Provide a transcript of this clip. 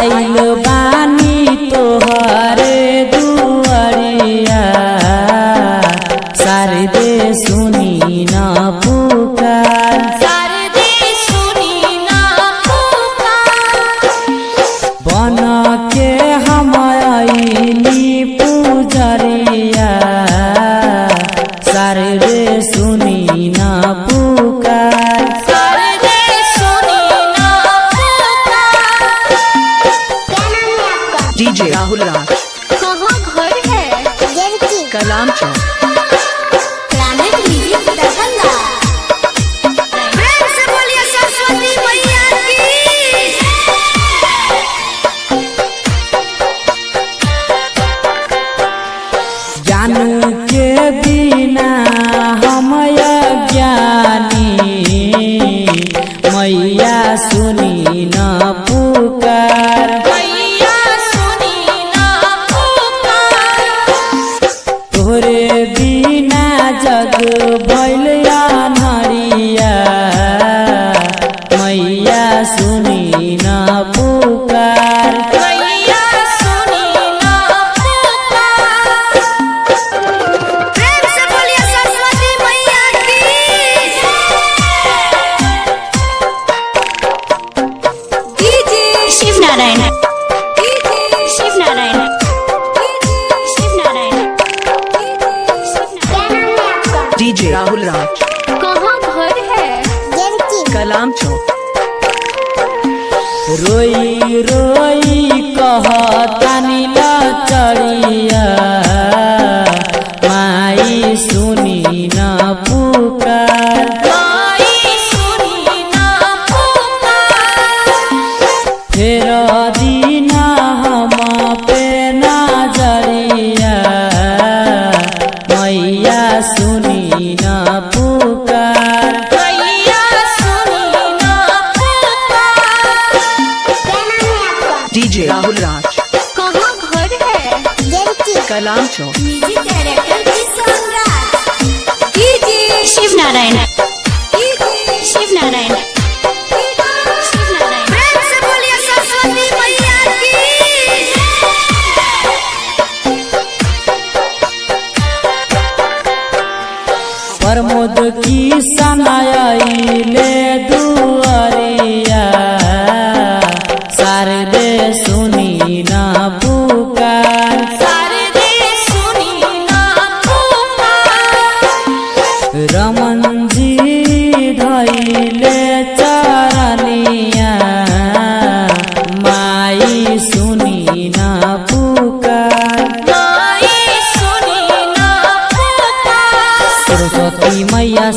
आइल बानी तोहरे दुआरिया शारदे सुनी न पुकार शारदे सुनी न पुकार बन के हम आइली पुजरिया शारदे सुनी न पुकार शारदे सुनी न पुकार। डीजे राहुल राज कहाँ घर है? कलाम चौक। Planet music Darbhanga. प्रेम से बोलिए सरस्वती मैया की। ज्ञान के बिना हम अज्ञानी मैया सुनी न पुकार मैया सुनी न पुकार। तोरे बिना जग भइल अन्हरिया मैया सुनी न पुकार मैया सुनी न पुकार। प्रेम से बोलिए सरस्वती मैया की। DJ Shiv Narayan. DJ Shiv Narayan. Shiv Narayan. DJ Rahul Raj कहाँ घर है? कलाम चौक। रोई रोई कहतानी लचरिया माई सुनी न पुकार माई सुनी न पुकार। फेर दिन हम पे नजरिया मैया सुनी न पुकार मैया सुनी न पुकार। डीजे राहुल राज कहाँ घर है? कलाम चौक। म्यूजिक डायरेक्टर की सम्राट। डीजे शिव नारायण। डीजे शिव नारायण। शिव नारायण। प्रेम से बोलिए सरस्वती मैया की। प्रमोद की सनाइले दुआरिया शारदे सुनी न पुकार शारदे सुनी न पुकार। रमन जी धैले चरनिया माई सुनी न पुकार माई सुनी न पुकार। सरस्वती मैया